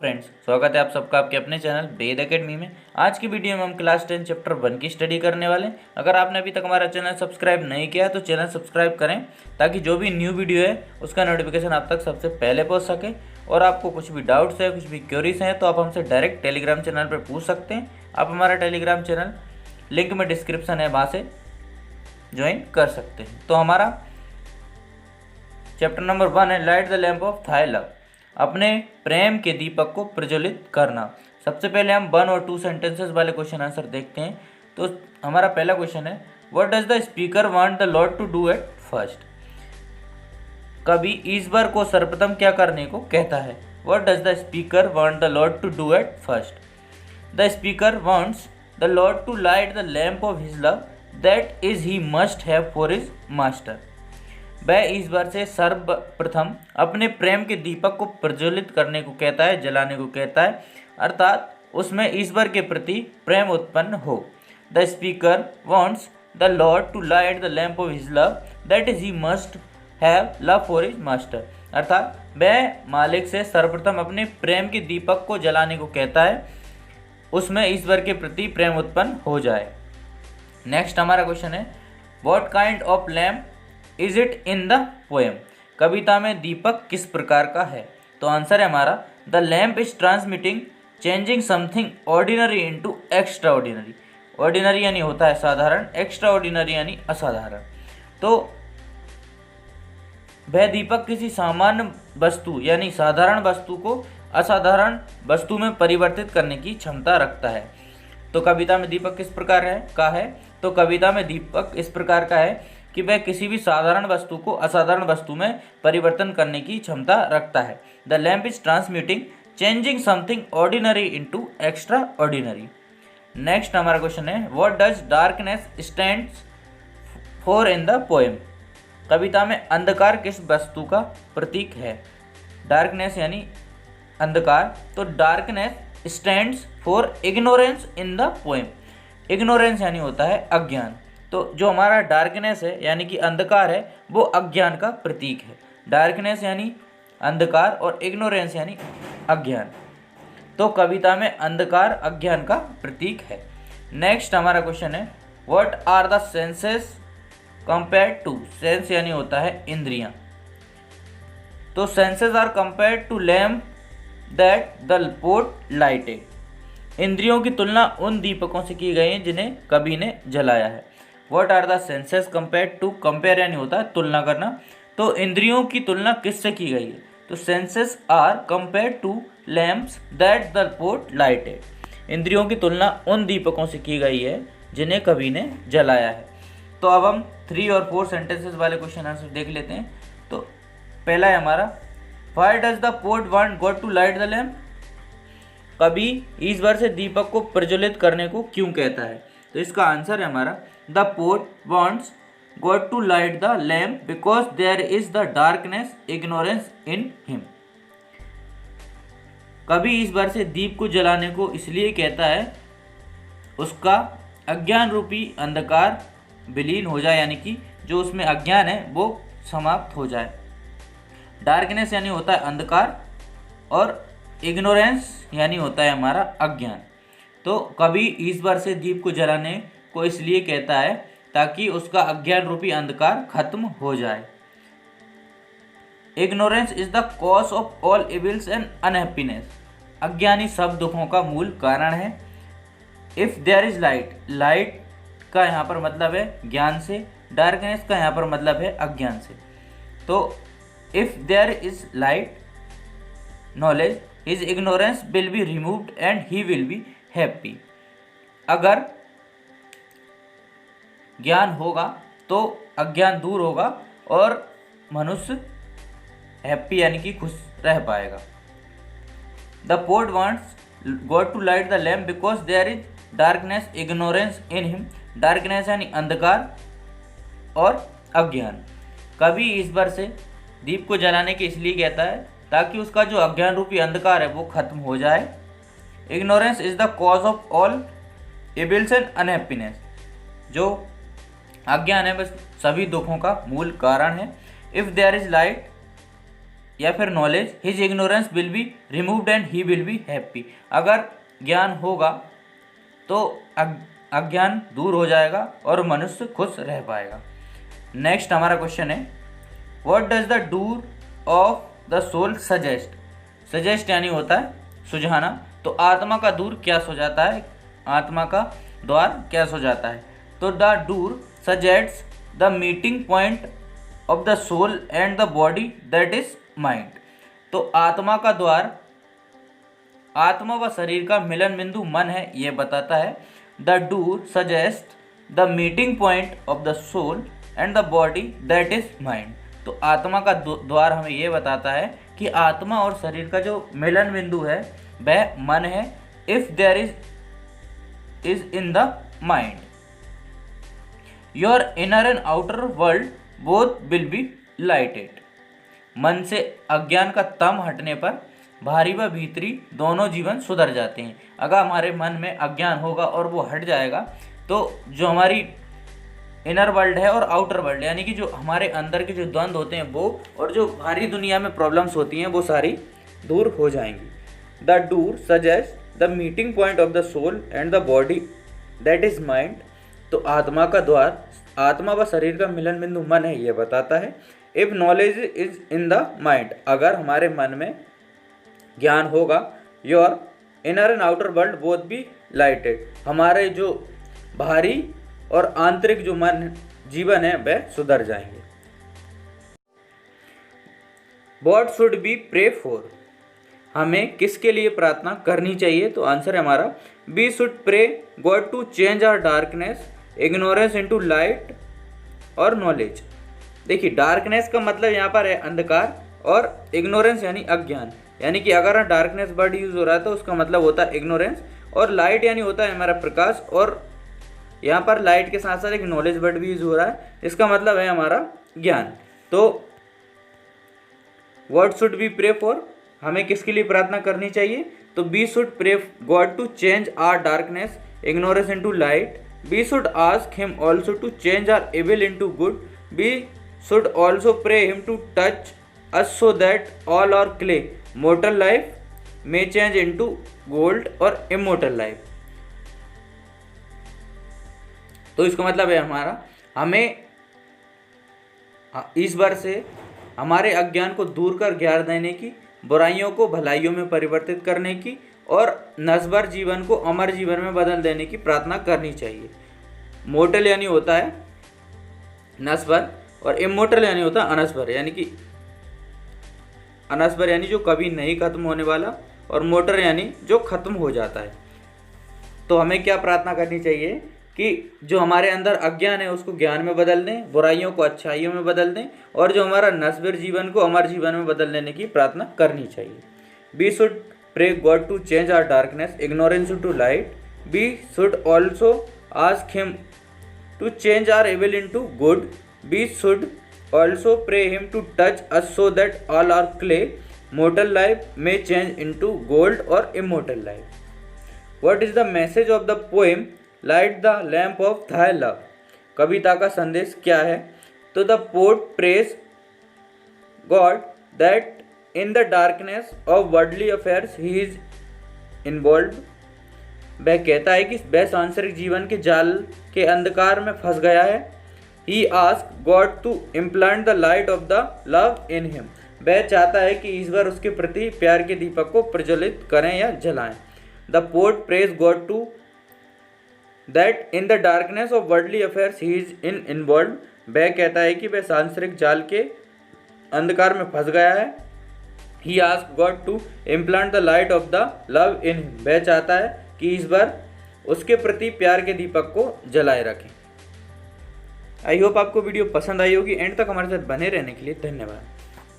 Friends, स्वागत है आप सबका आपके अपने चैनल वेद एकेडमी में। आज की वीडियो में हम क्लास 10 चैप्टर 1 की स्टडी करने वाले हैं। अगर आपने अभी तक हमारा चैनल सब्सक्राइब नहीं किया तो चैनल सब्सक्राइब करें, ताकि जो भी न्यू वीडियो है उसका नोटिफिकेशन आप तक सबसे पहले पहुंच सके। और आपको कुछ भी डाउट्स है, कुछ भी क्वेरीज हैं, तो आप हमसे डायरेक्ट टेलीग्राम चैनल पर पूछ सकते हैं। आप हमारा टेलीग्राम चैनल लिंक में डिस्क्रिप्शन है, वहाँ से ज्वाइन कर सकते हैं। तो हमारा चैप्टर नंबर 1 है light the lamp of thy love, अपने प्रेम के दीपक को प्रज्वलित करना। सबसे पहले हम 1 और 2 सेंटेंसेस वाले क्वेश्चन आंसर देखते हैं। तो हमारा पहला क्वेश्चन है, what does the speaker want the lord to do at first. कवि ईश्वर को सर्वप्रथम क्या करने को कहता है। What does the speaker want the lord to do at first. The speaker wants the lord to light the lamp of his love that is he must have for his master. वह ईश्वर से सर्वप्रथम अपने प्रेम के दीपक को प्रज्वलित करने को कहता है, जलाने को कहता है, अर्थात उसमें ईश्वर के प्रति प्रेम उत्पन्न हो। The speaker wants the lord to light the lamp of his love that is he must have love for his master, अर्थात वह मालिक से सर्वप्रथम अपने प्रेम के दीपक को जलाने को कहता है, उसमें ईश्वर के प्रति प्रेम उत्पन्न हो जाए। नेक्स्ट हमारा क्वेश्चन है, what kind of lamp is it in the poem. कविता में दीपक किस प्रकार का है। तो आंसर है हमारा, the lamp is transmitting changing something ordinary into extra ordinary. Ordinary यानी होता है साधारण, एक्स्ट्रा ऑर्डिनरी यानी असाधारण। तो वह दीपक किसी सामान्य वस्तु यानी साधारण वस्तु को असाधारण वस्तु में परिवर्तित करने की क्षमता रखता है। तो कविता में दीपक किस प्रकार का है। तो कविता में दीपक इस प्रकार का है कि वह किसी भी साधारण वस्तु को असाधारण वस्तु में परिवर्तन करने की क्षमता रखता है। The lamp is transmitting changing something ordinary into extraordinary. Next हमारा क्वेश्चन है, what does darkness stands for in the poem. कविता में अंधकार किस वस्तु का प्रतीक है। डार्कनेस यानी अंधकार, तो darkness stands for ignorance in the poem. Ignorance यानी होता है अज्ञान। तो जो हमारा डार्कनेस है यानी कि अंधकार है, वो अज्ञान का प्रतीक है। डार्कनेस यानी अंधकार और इग्नोरेंस यानी अज्ञान। तो कविता में अंधकार अज्ञान का प्रतीक है। नेक्स्ट हमारा क्वेश्चन है, what are the senses compared to. Sense यानी होता है इंद्रियां। तो senses are compared to lamp that the poet lighted. इंद्रियों की तुलना उन दीपकों से की गई है जिन्हें कवि ने जलाया है। What are the senses compared to. Compare यानी होता है तुलना करना। तो इंद्रियों की तुलना किससे की गई है। तो senses are compared to lamps that the poet lighted. इंद्रियों की तुलना उन दीपकों से की गई है जिन्हें कवि ने जलाया है। तो अब हम 3 और 4 सेंटेंसेस वाले क्वेश्चन आंसर देख लेते हैं। तो पहला है हमारा, why does the poet want God to light the lamp. कवि ईश्वर से दीपक को प्रज्वलित करने को क्यों कहता है। तो इसका आंसर है हमारा, the poet wants God to light the lamp because there is the darkness ignorance in him. कवि ईश्वर से दीप को जलाने को इसलिए कहता है, उसका अज्ञान रूपी अंधकार विलीन हो जाए, यानी कि जो उसमें अज्ञान है वो समाप्त हो जाए। डार्कनेस यानी होता है अंधकार और इग्नोरेंस यानी होता है हमारा अज्ञान। तो कवि ईश्वर से दीप को जलाने को इसलिए कहता है ताकि उसका अज्ञान रूपी अंधकार खत्म हो जाए। Ignorance is the cause of all evils and unhappiness. अज्ञानी सब दुखों का मूल कारण है। If there is light, light का यहाँ पर मतलब है ज्ञान से, डार्कनेस का यहाँ पर मतलब है अज्ञान से। तो if there is light knowledge his ignorance will be removed and he will be happy. अगर ज्ञान होगा तो अज्ञान दूर होगा और मनुष्य हैप्पी यानी कि खुश रह पाएगा। The poet wants God to light the lamp because there is darkness ignorance in him. Darkness यानी अंधकार और अज्ञान। कवि ईश्वर से दीप को जलाने के इसलिए कहता है ताकि उसका जो अज्ञान रूपी अंधकार है वो खत्म हो जाए। Ignorance is the cause of all evils and unhappiness. जो अज्ञान है वह सभी दुखों का मूल कारण है। इफ देयर इज लाइट या फिर knowledge his ignorance will be removed and he will be happy. अगर ज्ञान होगा तो अज्ञान दूर हो जाएगा और मनुष्य खुश रह पाएगा। नेक्स्ट हमारा क्वेश्चन है, what does the door of the soul suggest. Suggest यानी होता है सुझाना, तो आत्मा का दूर क्या सुझाता है, आत्मा का द्वार क्या सुझाता है। तो the door suggests the meeting point of the soul and the body that is mind. तो आत्मा का द्वार आत्मा व शरीर का मिलन बिंदु मन है, ये बताता है। The door suggest the meeting point of the soul and the body that is mind. तो आत्मा का द्वार हमें ये बताता है कि आत्मा और शरीर का जो मिलन बिंदु है वह मन है। If there is in the mind, your inner and outer world both will be lighted. मन से अज्ञान का तम हटने पर बाहरी व भीतरी दोनों जीवन सुधर जाते हैं। अगर हमारे मन में अज्ञान होगा और वो हट जाएगा तो जो हमारी इनर वर्ल्ड है और आउटर वर्ल्ड यानी कि जो हमारे अंदर के जो द्वंद्व होते हैं वो और जो बाहरी दुनिया में प्रॉब्लम्स होती हैं वो सारी दूर हो जाएंगी। The door suggest the meeting point of the soul and the body that is mind. तो आत्मा का द्वार आत्मा व शरीर का मिलन बिंदु मन है, ये बताता है। If knowledge is in the mind, अगर हमारे मन में ज्ञान होगा, your inner and outer world both be lighted, हमारे जो बाहरी और आंतरिक जो मन जीवन है वह सुधर जाएंगे। What should be pray for, हमें किसके लिए प्रार्थना करनी चाहिए। तो आंसर है हमारा, we should pray God to change our darkness ignorance into light और नॉलेज। देखिए डार्कनेस का मतलब यहाँ पर है अंधकार और इग्नोरेंस यानी अज्ञान, यानी कि अगर डार्कनेस वर्ड यूज हो रहा है तो उसका मतलब होता है इग्नोरेंस, और लाइट यानी होता है हमारा प्रकाश, और यहाँ पर लाइट के साथ साथ एक नॉलेज वर्ड भी यूज हो रहा है, इसका मतलब है हमारा ज्ञान। तो what should be pray for, हमें किसके लिए प्रार्थना करनी चाहिए। तो we should pray God to change our darkness ignorance into light. We should ask him also to change our evil into good. We should also pray him to touch us so that all our clay mortal life may change into gold और immortal life. तो इसका मतलब है हमारा हमें ईश्वर से हमारे अज्ञान को दूर कर ज्ञान देने की, बुराइयों को भलाइयों में परिवर्तित करने की और नश्वर जीवन को अमर जीवन में बदल देने की प्रार्थना करनी चाहिए। मोर्टल यानी होता है नश्वर और इमोर्टल यानी होता है अनश्वर, यानी कि अनश्वर यानी जो कभी नहीं खत्म होने वाला, और मोर्टल यानी जो खत्म हो जाता है। तो हमें क्या प्रार्थना करनी चाहिए कि जो हमारे अंदर अज्ञान है उसको ज्ञान में बदल दें, बुराइयों को अच्छाइयों में बदल दें, और जो हमारा नश्वर जीवन को अमर जीवन में बदल देने की प्रार्थना करनी चाहिए। We should pray God to change our darkness ignorance to light. We should also ask him to change our evil into good. We should also pray him to touch us so that all our clay mortal life may change into gold और immortal life. What is the message of the poem light the lamp of thy love. कविता का संदेश क्या है। तो the poet prays God that in the darkness of worldly affairs he is involve. वह कहता है कि वह सांसारिक जीवन के जाल के अंधकार में फंस गया है। He ask God to implant the light of the love in him. वह चाहता है कि ईश्वर उसके प्रति प्यार के दीपक को प्रज्वलित करें या जलाएं। The poet prays God to that in the darkness of worldly affairs he is involve. वह कहता है कि वह सांसारिक जाल के अंधकार में फंस गया है। He ask God to implant the light of the love in him. वह चाहता है कि ईश्वर उसके प्रति प्यार के दीपक को जलाए रखें। आई होप आपको वीडियो पसंद आई होगी। एंड तक हमारे साथ बने रहने के लिए धन्यवाद।